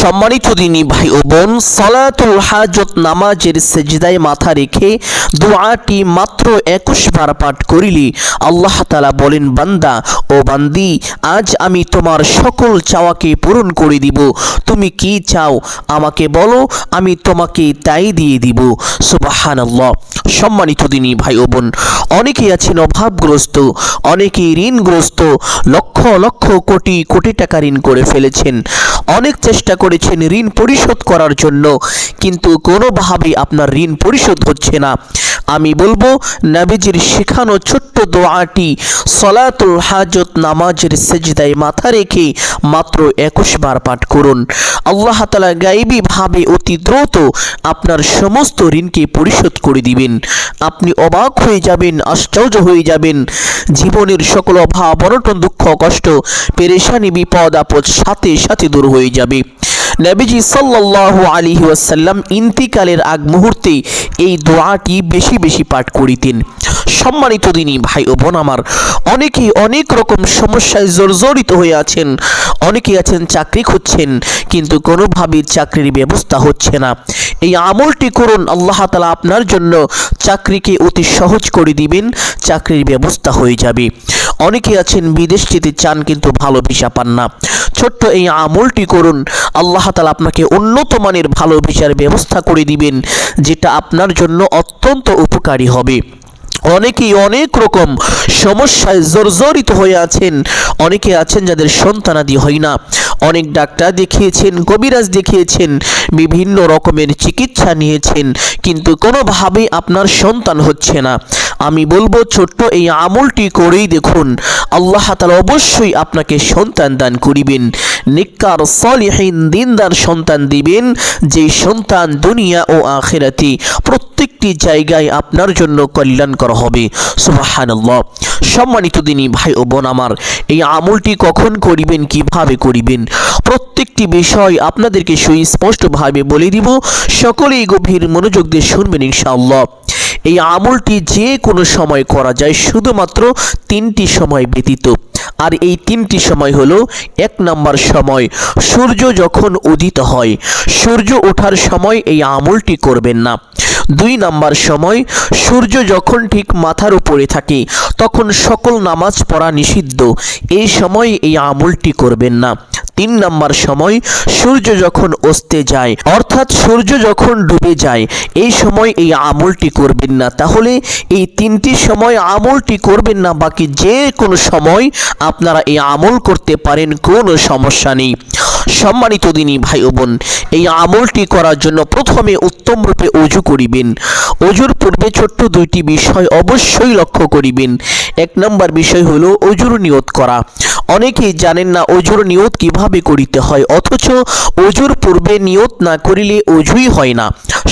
সম্মানিত দিনী ভাই ও বোন, সালাতুল হাজত নামাজের সেজদায় মাথা রেখে দোয়াটি মাত্র 21 বার পাঠ করিলে আল্লাহ তাআলা বলেন, বান্দা ও বান্দি, আজ আমি তোমার সকল চাওয়াকে পূরণ করে দিব। তুমি কি চাও আমাকে বলো, আমি তোমাকে তাই দিয়ে দিব। সুবহানাল্লাহ। সম্মানিত দিনী ভাই ও বোন, অনেকেই আছেন অভাবগ্রস্ত, অনেকেই ঋণগ্রস্ত, লক্ষ লক্ষ কোটি কোটি টাকা ঋণ করে ফেলেছেন। অনেক চেষ্টা করেছেন ঋণ পরিশোধ করার জন্য, কিন্তু কোনোভাবেই আপনার ঋণ পরিশোধ হচ্ছে না। আমি বলবো, নবীজির শেখানো ছোট্ট দোয়াটি সালাতুল হাজত নামাজের সেজদায় মাথা রেখে মাত্র 21 বার পাঠ করুন। আল্লাহ তাআলা গায়বী ভাবে অতি দ্রুত আপনার সমস্ত ঋণকে পরিশোধ করে দিবেন। আপনি অবাক হয়ে যাবেন, আশ্চর্য হয়ে যাবেন। জীবনের সকল অভাব, অনটন, দুঃখ, কষ্ট, পেরেশানি, বিপদ আপদ সাথে সাথে দূর হয়ে যাবে। নবীজি সাল্লাল্লাহু আলাইহি ওয়াসাল্লাম ইন্তিকালের আগ মুহূর্তে এই দোয়াটি বেশি বেশি পাঠ করিতেন। সম্মানিত দিনী ভাই ও বোন আমার, অনেকেই অনেক রকম সমস্যায় জর্জরিত হয়ে আছেন। অনেকেই আছেন চাকরি খুঁজছেন, কিন্তু কোনোভাবেই চাকরির ব্যবস্থা হচ্ছে না। এই আমলটি করুন, আল্লাহ তাআলা আপনার জন্য চাকরিকে অতি সহজ করে দিবেন, চাকরির ব্যবস্থা হয়ে যাবে। অনেকে আছেন বিদেশ যেতে চান, কিন্তু ভালো ভিসা পান না। ছোট্ট এই আমলটি করুন, আল্লাহ তাআলা আপনাকে উন্নত মানের ভালো ভিসার ব্যবস্থা করে দিবেন, যেটা আপনার জন্য অত্যন্ত উপকারী হবে। অনেকেই অনেক রকম সমস্যায় জর্জরিত হয়ে আছেন। অনেকে আছেন যাদের সন্তানাদি হয় না। অনেক ডাক্তার দেখিয়েছেন, কবিরাজ দেখিয়েছেন, বিভিন্ন রকমের চিকিৎসা নিয়েছেন, কিন্তু কোনোভাবেই আপনার সন্তান হচ্ছে না। আমি বলবো, ছোট্ট এই আমলটি করেই দেখুন, আল্লাহ তাআলা অবশ্যই আপনাকে সন্তান দান করিবেন। নেককার সালিহিন দিনদার সন্তান দিবেন, যে সন্তান দুনিয়া ও আখিরাতে প্রত্যেকটি জায়গায় আপনার জন্য কল্যাণকর হবে। সুবহানাল্লাহ। সম্মানিত দিনী ভাই ও বোন আমার, এই আমলটি কখন করিবেন, কিভাবে করিবেন, প্রত্যেকটি বিষয় আপনাদেরকে সুস্পষ্টভাবে বলে দিব। সকলেই গভীর মনোযোগ দিয়ে শুনবেন ইনশাআল্লাহ। এই আমলটি যে কোনো সময় করা যায়, শুধুমাত্র 3টি সময় ব্যতীত। আর এই 3টি সময় হলো, 1 নম্বর সময় সূর্য যখন উদিত হয়, সূর্য ওঠার সময় এই আমলটি করবেন না। 2 নম্বর সময় সূর্য যখন ঠিক মাথার উপরে থাকে, তখন সকল নামাজ পড়া নিষিদ্ধ, এই সময় এই আমলটি করবেন না। 3 নম্বর সময় সূর্য যখন অস্তে যায়, অর্থাৎ সূর্য যখন ডুবে যায়, এই সময় এই আমলটি করবেন না। তাহলে এই 3টি সময় আমলটি করবেন না, বাকি যে কোনো সময় আপনারা এই আমল করতে পারেন, কোনো সমস্যা নেই। সম্মানিত দিনী ভাই ও বোন, এই আমলটি করার জন্য প্রথমে উত্তম রূপে ওযু করিবেন। ওযুর পূর্বে ছোট্ট 2টি বিষয় অবশ্যই লক্ষ্য করিবেন। 1 নম্বর বিষয় হলো ওযুর নিয়ত করা। অনেকেই জানেন না ওযুর নিয়ত কিভাবে করিতে হয়, অথচ ওযুর পূর্বে নিয়ত না করিলে ওযুই হয় না।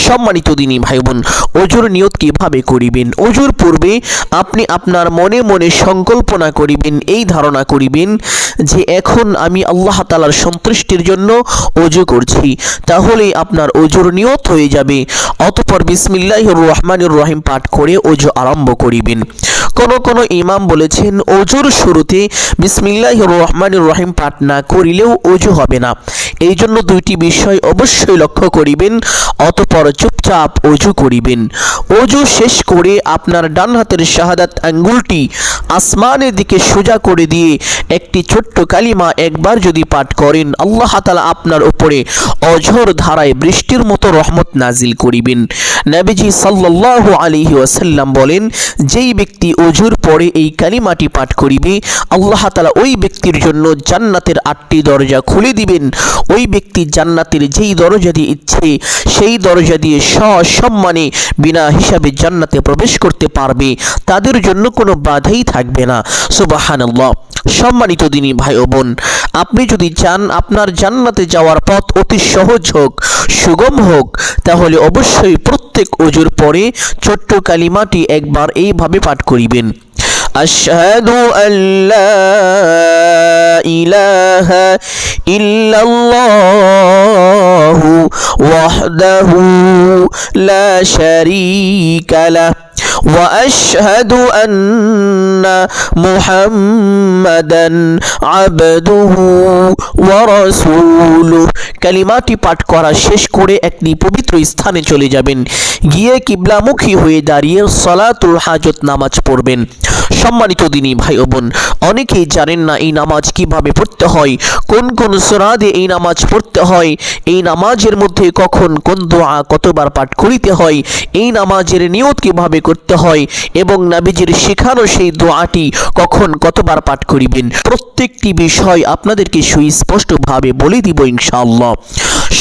সম্মানিত দিনী ভাই বোন, ওযুর নিয়ত কিভাবে করিবেন? ওযুর পূর্বে আপনি আপনার মনে মনে সংকল্পনা করিবেন, এই ধারণা করিবেন যে এখন আমি আল্লাহ তাআলার সন্তুষ্টির জন্য ওযু করছি। তাহলেই আপনার ওযুর নিয়ত হয়ে যাবে। অতঃপর বিসমিল্লাহির রহমানির রহিম পাঠ করে ওযু আরম্ভ করিবেন। কোন ইমাম বলেছেন ওযুর শুরুতে বিসমিল্লাহির রহমানির রহিম পাঠ না করিলেও ওযু হবে না। এই জন্য 2টি বিষয় অবশ্যই লক্ষ্য করিবেন। অতঃপর চুপচাপ ওযু করিবেন। ওযু শেষ করে আপনার ডান হাতের শাহাদাত আঙ্গুলটি আসমানের দিকে সোজা করে দিয়ে একটি ছোট্ট কালিমা একবার যদি পাঠ করেন, আল্লাহ তাআলা আপনার উপরে অঝোর ধারায় বৃষ্টির মতো রহমত নাজিল করিবেন। নবীজি সাল্লাল্লাহু আলাইহি ওয়াসাল্লাম বলেন, যেই ব্যক্তি ওযুর পরে এই কালিমাটি পাঠ করিবে, আল্লাহ তাআলা ওই ব্যক্তির জন্য জান্নাতের 8টি দরজা খুলে দিবেন। ওই ব্যক্তি জান্নাতের যেই দরজা দিয়ে ইচ্ছে সেই দরজা দিয়ে সসম্মানে বিনা হিসাবে জান্নাতে প্রবেশ করতে পারবে। তাদের জন্য কোনো বাধাই থাকবে না। সুবহানাল্লাহ। সম্মানিত দিনী ভাই ও বোন, আপনি যদি চান আপনার জান্নাতে যাওয়ার পথ অতি সহজ হোক, সুগম হোক, তাহলে অবশ্যই প্রত্যেক ওযুর পরে ছোট্ট কালিমাটি একবার এইভাবে পাঠ করিবেন। আশহাদু আল্লা ইলাহা ইল্লাল্লাহু ওয়াহদাহু লা শারীকা লাহু وأشهد أن محمدا عبده ওয়া রাসূলুহু। কালিমাটি পাঠ করা শেষ করে একটি পবিত্র স্থানে চলে যাবেন, গিয়ে কিবলামুখী হয়ে দাঁড়িয়ে সালাতুল হাজত নামাজ পড়বেন। সম্মানিত দিনী ভাই ও বোন, অনেকেই জানেন না এই নামাজ কিভাবে পড়তে হয়, কোন কোন সূরা দিয়ে এই নামাজ পড়তে হয়, এই নামাজের মধ্যে কখন কোন দোয়া কতবার পাঠ করিতে হয়, এই নামাজের নিয়ত কিভাবে করতে হয় এবং নবীজির শেখানো সেই দোয়াটি কখন কতবার পাঠ করিবেন, প্রত্যেকটি বিষয় আপনাদেরকে সুস্পষ্টভাবে বলে দিব ইনশাআল্লাহ।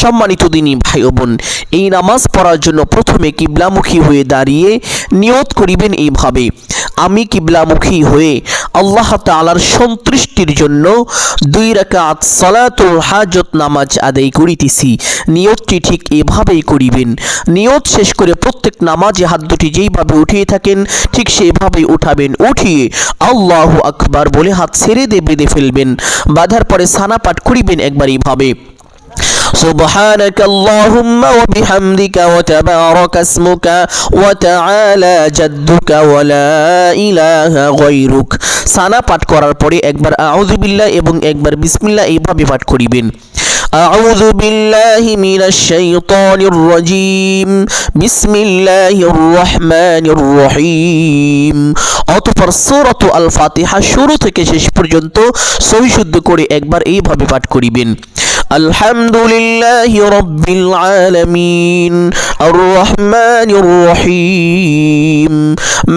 সম্মানিত দিনী ভাই ও বোন, এই নামাজ পড়ার জন্য প্রথমে কিবলামুখী হয়ে দাঁড়িয়ে নিয়ত করিবেন এইভাবে: আমি কিবলামুখী হয়ে আল্লাহ তাআলার সন্তুষ্টির জন্য 2 রাকাত সালাতুল হাজত নামাজ আদায় করিতেছি। নিয়তটি ঠিক এভাবেই করিবেন। নিয়ত শেষ করে প্রত্যেক নামাজে হাত দুটি যেইভাবে উঠিয়ে থাকেন ঠিক সেভাবেই উঠাবেন। উঠিয়ে আল্লাহু আকবার বলে হাত ছেড়ে দিয়ে বেঁধে ফেলবেন। বাঁধার পরে সানা পাঠ করিবেন একবার এইভাবে: سبحانك اللهم وبحمدك وتبارك اسمك وتعالى جدك ولا إله غيرك। সানা পাঠ করার পরে একবার আউযু বিল্লাহ এবং একবার বিসমিল্লাহ এইভাবে পাঠ করিবেন। أعوذ بالله من الشيطان الرجيم بسم الله الرحمن الرحيم। অতঃপর সূরাত আল ফাতিহা শুরু থেকে শেষ পর্যন্ত সহি শুদ্ধ করে একবার এইভাবে পাঠ করিবেন: আলহামদুলিল্লাহি রাব্বিল আলামিন আর রহমানির রহিম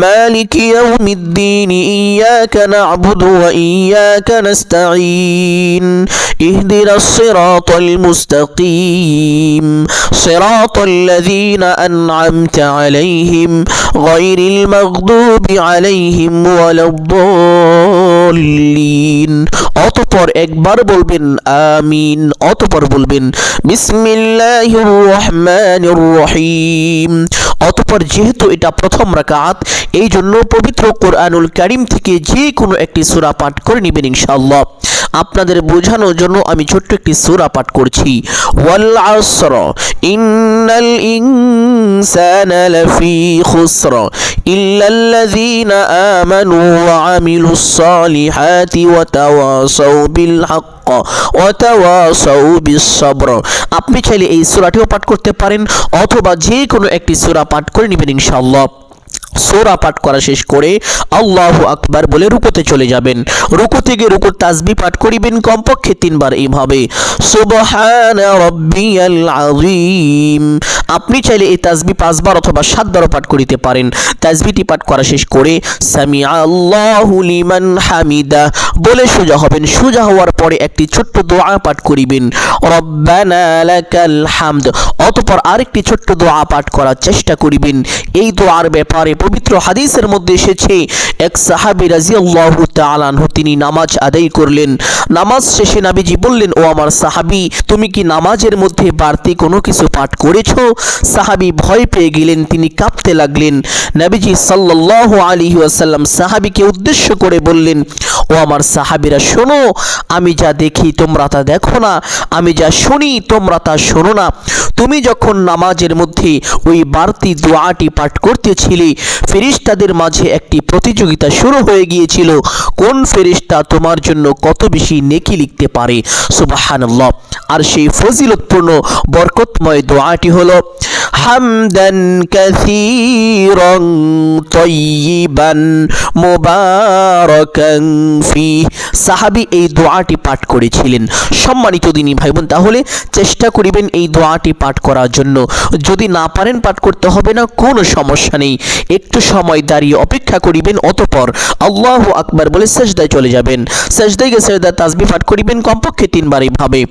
মালিকি ইয়াউমিদ্দিন ইয়াকা না'বুদু ওয়া ইয়াকা নাস্তাঈন ইহদিনাস সিরাতাল মুস্তাকিম সিরাতাল লাযীনা আন'আমতা আলাইহিম গায়রিল মাগদুবি আলাইহিম ওয়ালাদ-দাল্লিন। অতঃপর একবার বলবেন আমিন। অতঃপর বলবেন বিসমিল্লাহির রহমানির রহিম। অতঃপর যেহেতু এটা প্রথম রাকাত, এই জন্য পবিত্র কোরআনুল কারীম থেকে যে কোনো একটি সূরা পাঠ করে নেবেন ইনশাআল্লাহ। আপনাদের বোঝানোর জন্য আমি ছোট্ট একটি সূরা পাঠ করছি: ওয়াল আসর ইন্নাল ইনসানা লাফি খুসর ইল্লাল্লাযীনা আমানু ওয়া আমিলুস সালিহাতি ওয়া তাওয়াসাউ বিল হক ওয়া তাওয়াসাউ বিস সবর। আপনি চাইলে এই সূরাটিও পাঠ করতে পারেন অথবা যে কোনো একটি সূরা পাঠ করে নেবেন ইনশাআল্লাহ। সূরা পাঠ করা শেষ করে আল্লাহু আকবার বলে রুকুতে চলে যাবেন। রুকু থেকে রুকুর তাসবিহ পাঠ করিবেন কমপক্ষে 3 বার এইভাবে: সুবহানা রাব্বিয়াল আযীম। আপনি চাইলে এই তাসবিহ 5 বার অথবা 7 বারও পাঠ করিতে পারেন। তাসবিহটি পাঠ করা শেষ করে সামিআ আল্লাহু লিমান হামিদা বলে সোজা হবেন। সোজা হওয়ার পরে একটি ছোট্ট দোয়া পাঠ করিবেন: রব্বানা লাকাল হামদ। অতঃপর আরেকটি ছোট্ট দোয়া পাঠ করার চেষ্টা করিবেন। এই দোয়ার ব্যাপারে পবিত্র হাদিসের মধ্যে এসেছে, এক সাহাবী রাদিয়াল্লাহু তাআলা আনহু তিনি নামাজ আদায় করলেন। নামাজ শেষে নবীজি বললেন, ও আমার সাহাবী, তুমি কি নামাজের মধ্যে বাড়তি কোনো কিছু পাঠ করেছো? সাহাবী ভয় পেয়ে গেলেন, তিনি কাঁপতে লাগলেন। নবীজি সাল্লাল্লাহু আলাইহি ওয়াসাল্লাম সাহাবীকে উদ্দেশ্য করে বললেন, ও আমার সাহাবীরা শোনো, আমি যা দেখি তোমরা তা দেখো না, আমি যা শুনি তোমরা তা শোনো না। তুমি যখন নামাজের মধ্যে ওই বাড়তি দোয়াটি পাঠ করতেছিলে, ফেরেশতাদের মাঝে একটি প্রতিযোগিতা শুরু হয়ে গিয়েছিল, কোন ফেরেশতা তোমার জন্য কত বেশি নেকি লিখতে পারে। সুবহানাল্লাহ। আর সেই ফজিলতপূর্ণ বরকতময় দোয়াটি হলো হামদান কাসীরান তাইয়িবান মুবারাকান ফিহ। সাহাবী এই দোয়াটি পাঠ করেছিলেন। সম্মানিত দিনী ভাই বোন, তাহলে চেষ্টা করিবেন এই দোয়াটি পাঠ করার জন্য। যদি না পারেন পাঠ করতে হবে না, কোনো সমস্যা নেই। একটু সময় দাঁড়িয়ে অপেক্ষা করিবেন, অতঃপর আল্লাহু আকবার বলে সিজদায় চলে যাবেন। সিজদায় গিয়ে সিজদার তাসবিহ পাঠ করিবেন কমপক্ষে 3 বার এইভাবে: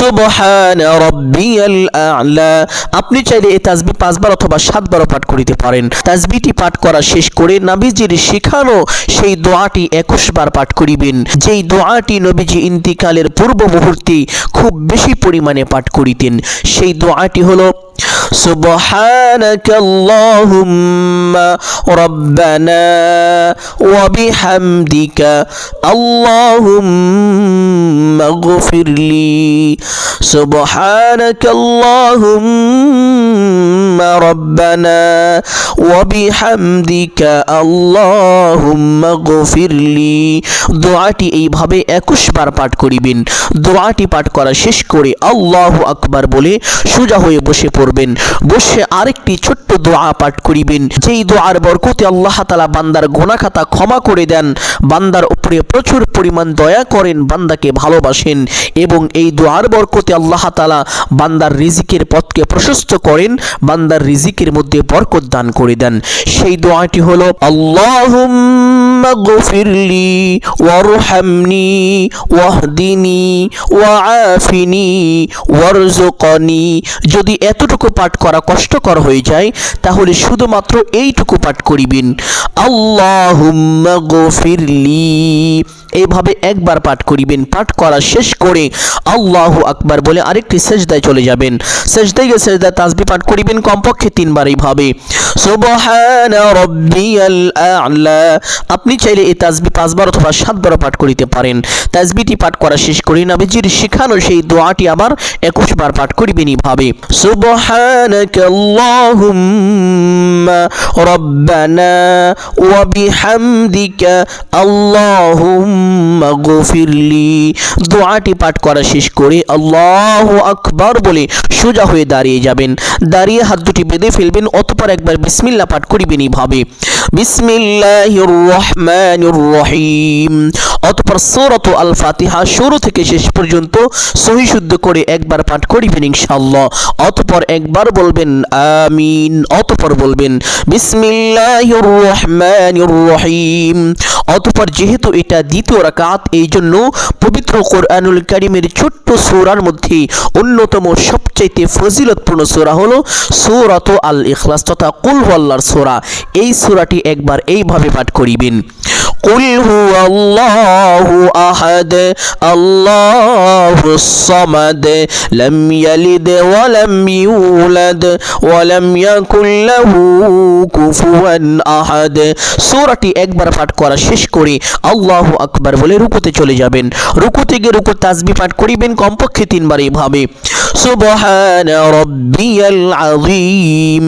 সুবহানা রাব্বিয়াল আ'লা। আপনি চাইলে এই তাসবিহ 5 বার অথবা 7 বারও পাঠ করিতে পারেন। তাসবিহটি পাঠ করা শেষ করে নবীজির শেখানো সেই দোয়াটি 21 বার পাঠ করিবেন, যেই দোয়াটি নবীজি ইন্তিকালের পূর্ব মুহূর্তে খুব বেশি পরিমাণে পাঠ করিতেন। সেই দোয়াটি হলো সুবহানাকাল্লাহুম্মা রাব্বানা ওয়া বিহামদিকা আল্লাহুম্মা গফিরলি সুবহানাকাল্লাহুম্মা ربنا وبحمدك اللهم اغفر لي দোয়াটি এইভাবে 21 বার পাঠ করিবেন। দোয়াটি পাঠ করা শেষ করে আল্লাহু আকবার বলে সোজা হয়ে বসে পড়বেন। বসে আরেকটি ছোট্ট দোয়া পাঠ করিবেন, যেই দোয়ার বরকতে আল্লাহ তাআলা বান্দার গুনাহ খাতা ক্ষমা করে দেন, বান্দার উপরে প্রচুর পরিমাণ দয়া করেন, বান্দাকে ভালোবাসেন এবং এই দোয়ার বরকতে আল্লাহ তাআলা বান্দার রিজিকের পথকে প্রশস্ত করেন, বান্দার রিজিকের মধ্যে বরকত দান করে দেন। সেই দোয়াটি হলো আল্লাহুম্মা গফিরলি ওয়ারহামনি ওয়াহদিনি ওয়াআফিনি ওয়ারযুকনি। যদি এতটুকু পাঠ করা কষ্টকর হয়ে যায় তাহলে শুধুমাত্র এইটুকু পাঠ করিবেন, আল্লাহুম্মা গফিরলি। এইভাবে একবার পাঠ করিবেন। পাঠ করা শেষ করে আল্লাহু আকবার বলে আরেকটি সেজদায় চলে যাবেন। সেজদায় গিয়ে সেজদায় তাসবিহ পাঠ করিবেন কমপক্ষে 3 বার। এইভাবে সুবহানা রাব্বিয়াল আ'লা। আপনি চাইলে এই তাসবিহ 5 বার অথবা 7 বার পাঠ করিতে পারেন। তাসবিহটি পাঠ করা শেষ করে নবীজির শিখানো সেই দোয়াটি আবার 21 বার পাঠ করিবেন। এইভাবে সুবহানাকা আল্লাহুম্মা রাব্বানা ওয়া বিহামদিকা আল্লাহুম্মা গফিরলি। দোয়াটি পাঠ করা শেষ করে আল্লাহু আকবার বলে সোজা হয়ে দাঁড়িয়ে যাবেন। দাঁড়িয়ে হাত দুটি বেঁধে ফেলবেন, অতঃপর একবার বিসমিল্লাহ পাঠ করিবেন। এইভাবে বিসমিল্লাহির রহমানির রহিম। অতঃপর সূরাত আল ফাতিহা শুরু থেকে শেষ পর্যন্ত সহি শুদ্ধ করে একবার পাঠ করিবেন ইনশাআল্লাহ। অতঃপর একবার বলবেন আমিন। অতঃপর বলবেন বিসমিল্লাহির রহমানির রহিম। অতঃপর যেহেতু এটা দ্বিতীয় রাকাত, এই জন্য পবিত্র কোরআনুল কারীমের ছোট্ট সূরার মধ্যে অন্যতম সবচেয়ে ফজিলতপূর্ণ সূরা হলো সূরাত আল ইখলাস তথা কুল হুয়াল্লাহর সূরা। এই সূরাটি একবার এইভাবে পাঠ করিবেন, কুল হুয়াল্লাহু আহাদ আল্লাহুস সামাদ লাম ইয়ালিদ ওয়া লাম ইউলাদ ওয়া লাম ইয়াকুল লাহু কুফুয়ান আহাদ। সূরাটি একবার পাঠ করা শেষ করে আল্লাহু আকবার বলে রুকুতে চলে যাবেন। রুকুতে গিয়ে রুকুর তাসবিহ পাঠ করিবেন কমপক্ষে 3 বার। এইভাবে সুবহানা রাব্বিয়াল আযীম।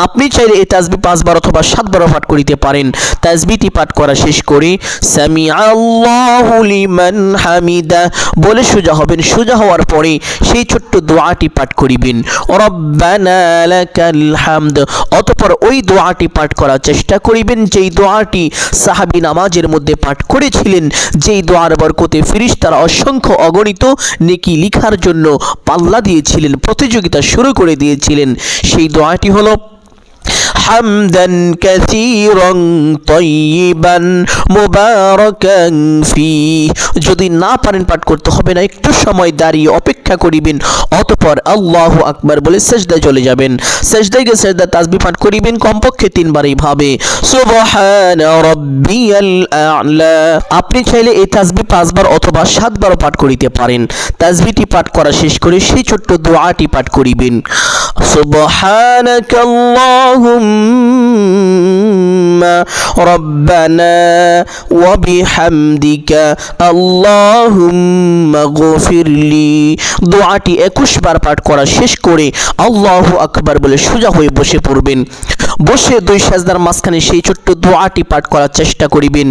আপনি চাইলে এই তাসবিহ 5 বার অথবা 7 বার পাঠ করিতে পারেন। তাসবিহটি পাঠ করা শেষ করে সামিআল্লাহু লিমান হামিদা বলে সোজা হবেন। সোজা হওয়ার পরে সেই ছোট্ট দোয়াটি পাঠ করিবেন, রব্বানা লাকাল হামদ। অতঃপর ওই দোয়াটি পাঠ করার চেষ্টা করিবেন যেই দোয়াটি সাহাবী নামাজের মধ্যে পাঠ করেছিলেন, যেই দোয়ার বরকতে ফেরেশতারা অসংখ্য অগণিত নেকি লিখার জন্য পাল্লা দিয়েছিলেন, প্রতিযোগিতা শুরু করে দিয়েছিলেন। সেই দোয়াটি হলো হামদান কাসীরান তাইয়িবান মুবারাকান ফীহ। যদি না পারেন পাঠ করতে হবে না, একটু সময় দাঁড়িয়ে অপেক্ষা করিবেন। অতঃপর আল্লাহু আকবার বলে সেজদায় চলে যাবেন। সেজদায় গিয়ে সেজদা তাসবিহ পাঠ করিবেন কমপক্ষে 3 বার। এইভাবে সুবহানা রাব্বিয়াল আ'লা। আপনি চাইলে এই তাসবিহ 5 বার অথবা 7 বার পাঠ করিতে পারেন। তাসবিহটি পাঠ করা শেষ করে সেই ছোট্ট দোয়াটি পাঠ করিবেন, সুবহানাকা আল্লাহুম্মা রাব্বানা ওয়া বিহামদিকা আল্লাহুম্মা গফিরলি। দোয়াটি 21 বার পাঠ করা শেষ করে আল্লাহু আকবার বলে সোজা হয়ে বসে পড়বেন। বসে 2 সাজদার মাঝখানে সেই ছোট্ট দোয়াটি পাঠ করার চেষ্টা করিবেন।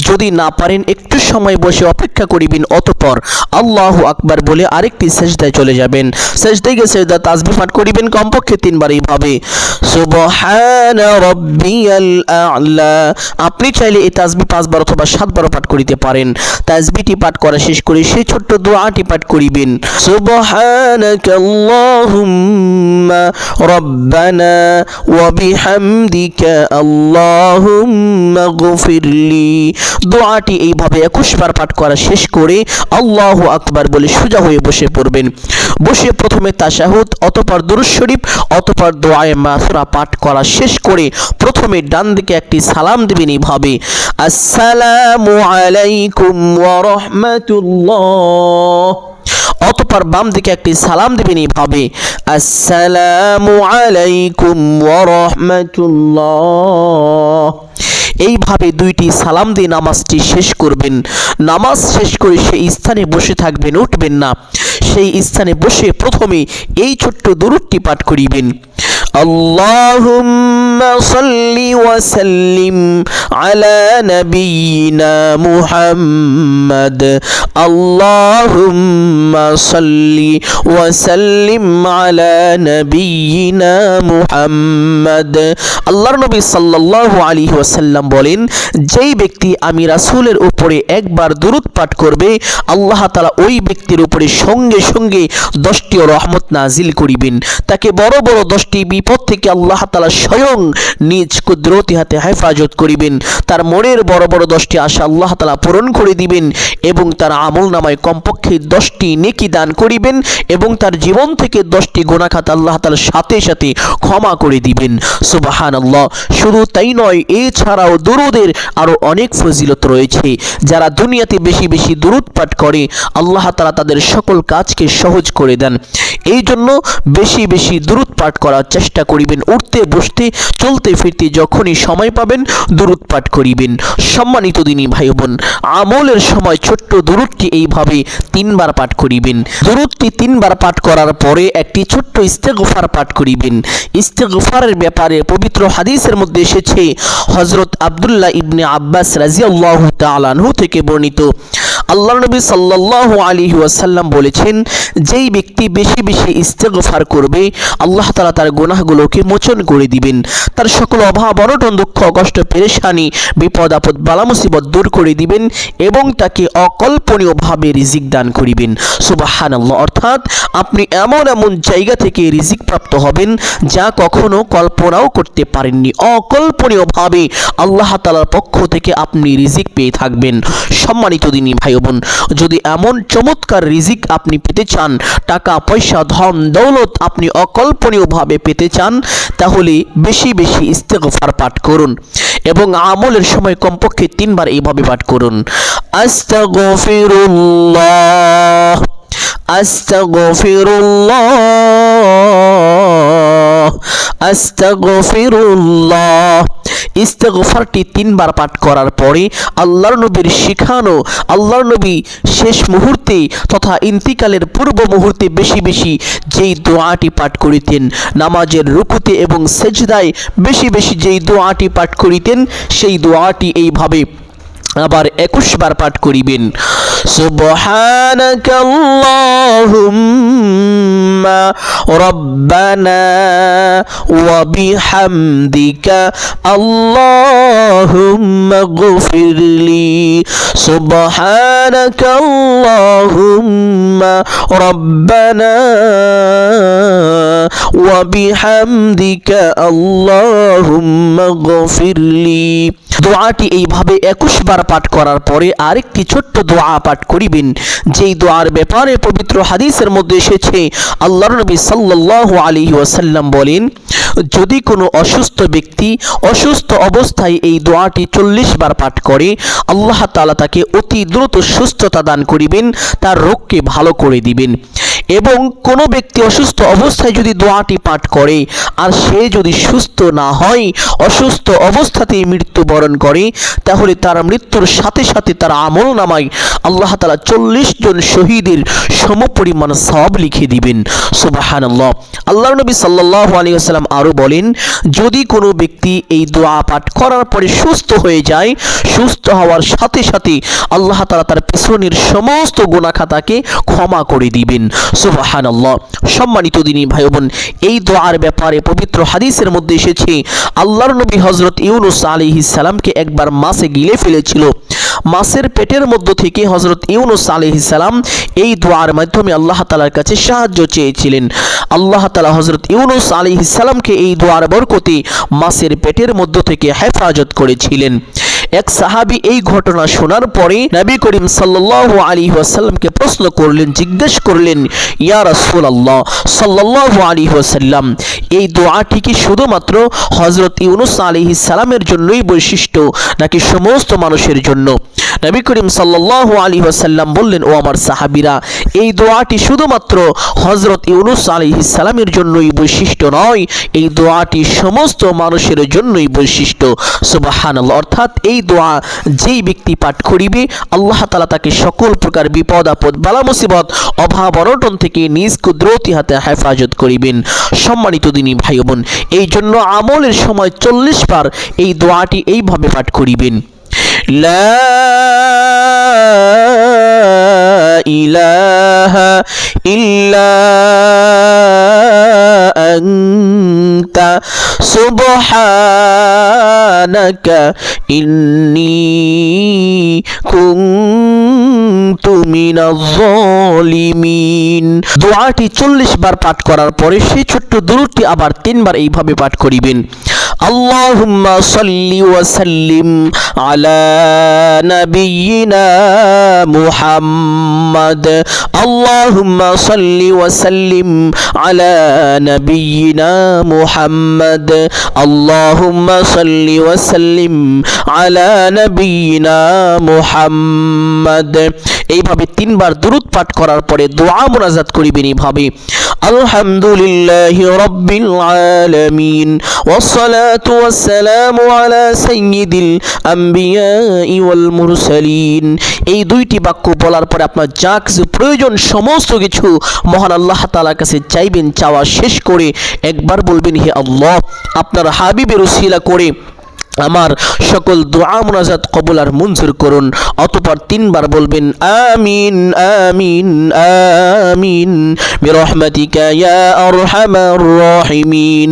যদি না পারেন একটু সময় বসে অপেক্ষা করিবেন। অতঃপর আল্লাহু আকবার বলে আরেকটি সেজদায় চলে যাবেন। সেজদায় গিয়ে সেজদা তাসবিহ পাঠ করিবেন কমপক্ষে 3 বার। এইভাবে সুবহানা রাব্বিয়াল আ'লা। আপনি চাইলে এই তাসবিহ 5 বার অথবা 7 বার পাঠ করিতে পারেন। তাসবিহটি পাঠ করা শেষ করে সেই ছোট্ট দোয়াটি পাঠ করিবেন, সুবহানাকা আল্লাহুম্মা রাব্বানা ওয়া বিহামদিকা আল্লাহুম্মা গফিরলি। দোয়াটি এইভাবে 21 বার পাঠ করা শেষ করে আল্লাহু আকবার বলে সোজা হয়ে বসে পড়বেন। বসে প্রথমে তাশাহুদ, অতঃপর দুরূদ শরীফ, অতঃপর দোয়ায়ে মাসুরা পাঠ করা শেষ করে প্রথমে ডান দিকে একটি সালাম দিবেন। এইভাবে আসসালামু আলাইকুম ওয়া রাহমাতুল্লাহ। অতঃপর বাম দিকে একটি সালাম দিবেন। এইভাবে আসসালামু আলাইকুম ওয়া রাহমাতুল্লাহ। এইভাবে 2টি সালাম দিয়ে নামাজটি শেষ করবেন। নামাজ শেষ করে সেই স্থানে বসে থাকবেন, উঠবেন না। সেই স্থানে বসে প্রথমে এই ছোট্ট দুরূদটি পাঠ করিবেন। আল্লাহুম্মা সাল্লি ওয়া সাল্লিম আলা নাবিয়িনা মুহাম্মাদ। আল্লাহুম্মা সাল্লি ওয়া সাল্লিম আলা নাবিয়িনা মুহাম্মাদ। আল্লাহর নবী সাল্লাল্লাহু আলাইহি ওয়াসাল্লাম বলেন, যেই ব্যক্তি আমি রাসূলের উপরে একবার দুরূদ পাঠ করবে, আল্লাহ তাআলা ওই ব্যক্তির উপরে সঙ্গে সঙ্গে 10টি রহমত নাজিল করিবেন। তাকে বড় বড় 10টি বিপদ থেকে আল্লাহ তাআলা স্বয়ং নিজ কুদরতি হাতে হেফাজত করিবেন। তার মনের বড় বড় 10টি আশা আল্লাহ তাআলা পূরণ করে দিবেন এবং তার আমলনামায় কমপক্ষে 10টি নেকি দান করিবেন এবং তার জীবন থেকে 10টি গুনাহ খাতা আল্লাহ তাআলা সাথে সাথে ক্ষমা করে দিবেন। সুবহানাল্লাহ। শুধু তাই নয়, এছাড়াও দুরূদের আরো অনেক ফজিলত রয়েছে। যারা দুনিয়াতে বেশি বেশি দুরূদ পাঠ করে, আল্লাহ তাআলা তাদের সকল কাজকে সহজ করে দেন। এই জন্য বেশি বেশি দুরূদ পাঠ করার চেষ্টা করিবেন। উঠতে বসতে চলতে ফিরতে যখনই সময় পাবেন দুরূদ পাঠ করিবেন। সম্মানিত দিনী ভাই বোন, আমলের সময় ছোট্ট দুরূদটি এইভাবে 3 বার পাঠ করিবেন। দুরূদটি 3 বার পাঠ করার পরে একটি ছোট্ট ইস্তেগফার পাঠ করিবেন। ইস্তেগফারের ব্যাপারে পবিত্র হাদিসের মধ্যে এসেছে, হযরত আব্দুল্লাহ ইবনে আব্বাস রাদিয়াল্লাহু তাআলা আনহু থেকে বর্ণিত, আল্লাহর নবী সাল্লাল্লাহু আলাইহি ওয়াসাল্লাম বলেছেন, যেই ব্যক্তি বেশি বেশি ইস্তেগফার করবে, আল্লাহ তাআলা তার গুনাহগুলোকে মোচন করে দিবেন, তার সকল অভাব অনটন দুঃখ কষ্ট পেরেশানি বিপদ আপদ বালা মুসিবত দূর করে দিবেন এবং তাকে অকল্পনীয়ভাবে রিজিক দান করিবেন। সুবহানাল্লাহ। অর্থাৎ আপনি এমন এমন জায়গা থেকে রিজিক প্রাপ্ত হবেন যা কখনো কল্পনাও করতে পারেননি। অকল্পনীয়ভাবে আল্লাহ তাআলার পক্ষ থেকে আপনি রিজিক পেয়ে থাকবেন। সম্মানিত দিনী ভাই বোন, যদি এমন চমৎকার রিজিক আপনি পেতে চান, টাকা পয়সা ধন দৌলত আপনি অকল্পনীয়ভাবে পেতে চান, তাহলে বেশি বেশি ইস্তেগফার পাঠ করুন এবং আমলের সময় কমপক্ষে 3 বার এইভাবে পাঠ করুন। আস্তাগফিরুল্লাহ, আস্তাগফিরুল্লাহ, আস্তাগফিরুল্লাহ। ইস্তেগফারটি 3 বার পাঠ করার পরে আল্লাহর নবীর শিখানো, আল্লাহর নবী শেষ মুহূর্তে তথা ইন্তিকালের পূর্ব মুহূর্তে বেশি বেশি যেই দোয়াটি পাঠ করিতেন, নামাজের রুকুতে এবং সেজদায় বেশি বেশি যেই দোয়াটি পাঠ করিতেন, সেই দোয়াটি এইভাবে আবার 21 বার পাঠ করিবেন। সুবহানাকাল্লাহুম্মা রব্বানা ওয়া বিহামদিকা আল্লাহুম্মা গফিরলি। সুবহানাকাল্লাহুম্মা রব্বানা ওয়া বিহামদিকা আল্লাহুম্মা গফিরলি। দোয়াটি এইভাবে 21 বার পাঠ করার পরে আরেকটি ছোট্ট দোয়া পাঠ করিবেন, যেই দোয়ার ব্যাপারে পবিত্র হাদিসের মধ্যে এসেছে, আল্লাহর নবী সাল্লাল্লাহু আলাইহি ওয়াসাল্লাম বলেন, যদি কোনো অসুস্থ ব্যক্তি অসুস্থ অবস্থায় এই দোয়াটি 40 বার পাঠ করে, আল্লাহ তাআলা তাকে অতি দ্রুত সুস্থতা দান করিবেন, তার রোগকে ভালো করে দিবেন। এবং কোনো ব্যক্তি অসুস্থ অবস্থায় যদি দোয়াটি পাঠ করে আর সে যদি সুস্থ না হয়, অসুস্থ অবস্থাতেই মৃত্যুবরণ করে, তাহলে তার মৃত্যুর সাথে সাথে তার আমলনামায় আল্লাহ তাআলা 40 জন শহীদের সমপরিমাণ সওয়াব লিখে দিবেন। সুবহানাল্লাহ। আল্লাহর নবী সাল্লাল্লাহু আলাইহি ওয়াসাল্লাম আরো বলেন, যদি কোনো ব্যক্তি এই দোয়া পাঠ করার পরে সুস্থ হয়ে যায়, সুস্থ হওয়ার সাথে সাথে আল্লাহ তাআলা তার পেছনের সমস্ত গুনাহ খাতাকে ক্ষমা করে দিবেন। সুবহানাল্লাহ। সম্মানিত দিনী ভাই বোন, এই দোয়ার ব্যাপারে পবিত্র হাদিসের মধ্যে এসেছে, আল্লাহর নবী হযরত ইউনূস আলাইহিস সালামকে একবার মাছে গিলে ফেলেছিল। মাছের পেটের মধ্য থেকে হযরত ইউনূস আলাইহিস সালাম এই দোয়ার মাধ্যমে আল্লাহ তাআলার কাছে সাহায্য চেয়েছিলেন। আল্লাহ তাআলা হযরত ইউনূস আলাইহিস সালামকে এই দোয়ার বরকতে মাছের পেটের মধ্য থেকে হেফাজত করেছিলেন। এক সাহাবী এই ঘটনা শোনার পরে নবী করিম সাল্লাল্লাহু আলাইহি ওয়াসাল্লামকে প্রশ্ন করলেন, জিজ্ঞেস করলেন, ইয়া রাসূলুল্লাহ সাল্লাল্লাহু আলাইহি ওয়াসাল্লাম, এই দোয়াটি কি শুধুমাত্র হযরত ইউনূস আলাইহিস সালামের জন্যই বৈশিষ্ট্য নাকি সমস্ত মানুষের জন্য? নবী করিম সাল্লাল্লাহু আলাইহি ওয়াসাল্লাম বললেন, ও আমার সাহাবীরা, এই দোয়াটি শুধুমাত্র হযরত ইউনূস আলাইহিস সালামের জন্যই বৈশিষ্ট্য নয়, এই দোয়াটি সমস্ত মানুষের জন্যই বৈশিষ্ট্য। সুবহানাল্লাহ। অর্থাৎ এই দোয়া যেই ব্যক্তি পাঠ করিবে, আল্লাহ তাআলা তাকে সকল প্রকার বিপদ আপদ বালা মুসিবত অভাব অনটন থেকে নিজ কুদরতি হাতে হেফাজত করিবেন। সম্মানিত দিনী ভাই বোন, এই জন্য আমলের সময় 40 বার এই দোয়াটি এইভাবে পাঠ করিবেন। লা ইলাহা ইল্লা আনতা সুবহানাকা ইন্নী কুনতু মিনাজ জালিমিন। দোয়াটি 40 বার পাঠ করার পরে সেই ছোট্ট দুরূদটি আবার 3 বার এইভাবে পাঠ করিবেন। আল্লাহুম্মা সাল্লি ওয়া সাল্লিম আলা নাবিয়িনা মুহাম্মদ। আল্লাহুম্মা সাল্লি ওয়া সাল্লিম আলা নাবিয়িনা মুহাম্মদ। আল্লাহুম্মা সাল্লি ওয়া সাল্লিম আলা নাবিয়িনা মুহাম্মদ। এইভাবে 3 বার দুরূদ পাঠ করার পরে দোয়া মুনাজাত করিবেন এইভাবে। আলহামদুলিল্লাহি রাব্বিল আলামিন ওয়াসসালাতু ওয়াসসালামু আলা সাইয়্যিদিল আম্বিয়াই ওয়াল মুরসালিন। এই দুইটি বাক্য বলার পরে আপনার যা কিছু প্রয়োজন সমস্ত কিছু মহান আল্লাহ তাআলার কাছে চাইবেন। চাওয়া শেষ করে একবার বলবেন, হে আল্লাহ, আপনার হাবিবের উসিলা করে আমার সকল দোয়া মুনাজাত কবুল আর মঞ্জুর করুন। অতঃপর 3 বার বলবেন, আমিন আমিন আমিন বিরহমাতিকা ইয়া আরহামার রাহিমিন।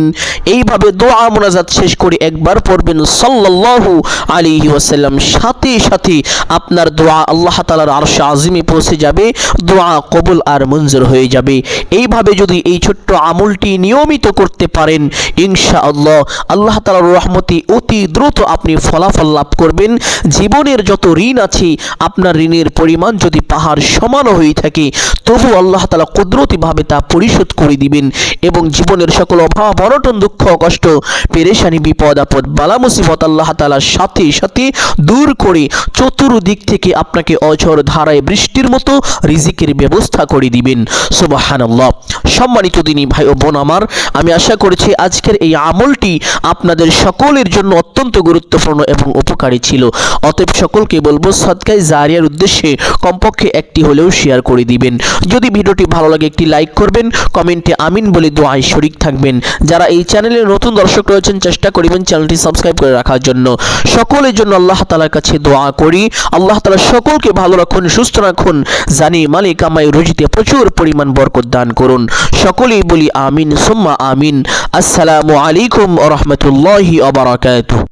এইভাবে দোয়া মুনাজাত শেষ করে একবার পড়বেন সাল্লাল্লাহু আলাইহি ওয়াসাল্লাম। সাথে সাথে আপনার দোয়া আল্লাহ তাআলার আরশে আজিমে পৌঁছে যাবে, দোয়া কবুল আর মঞ্জুর হয়ে যাবে। এইভাবে যদি এই ছোট্ট আমলটি নিয়মিত করতে পারেন, ইনশাআল্লাহ আল্লাহ তাআলার রহমতে অতি দ্রুত আপনি ফলাফল লাভ করবেন। জীবনের যত ঋণ আছে, আপনার ঋণের পরিমাণ যদি পাহাড় সমান হয়ে থাকে, তবু আল্লাহ তাআলা কুদরতিভাবে তা পরিশোধ করে দিবেন এবং জীবনের সকল অভাব অনটন দুঃখ কষ্ট পেরেশানি বিপদ আপদ বালা মুসিবত আল্লাহ তাআলার সাথে সাথে দূর করে চতুর্দিক থেকে আপনাকে অঝড় ধারায় বৃষ্টির মতো রিজিকের ব্যবস্থা করে দিবেন। সুবহানাল্লাহ। সম্মানিত দিনী ভাই ও বোন আমার, আমি আশা করছি আজকের এই আমলটি আপনাদের সকলের জন্য অত্যন্ত গুরুত্বপূর্ণ এবং উপকারী ছিল। অতএব সকলকে বলবো, সদকায়ে জারিয়ার উদ্দেশ্যে কমপক্ষে একটি হলেও শেয়ার করে দিবেন। যদি ভিডিওটি ভালো লাগে একটি লাইক করবেন, কমেন্টে আমিন বলে দোয়ায় শরীক থাকবেন। যারা এই চ্যানেলের নতুন দর্শক রয়েছেন, চেষ্টা করবেন চ্যানেলটি সাবস্ক্রাইব করে রাখার জন্য। সকলের জন্য আল্লাহ তাআলার কাছে দোয়া করি, আল্লাহ তাআলা সকলকে ভালো রাখুন, সুস্থ রাখুন, জানি মালিক আমায় রুজিতে প্রচুর পরিমাণ বরকত দান করুন। সকলেই বলি আমিন সুম্মা আমিন। আসসালামু আলাইকুম ওয়া রাহমাতুল্লাহি ওয়া বারাকাতুহু।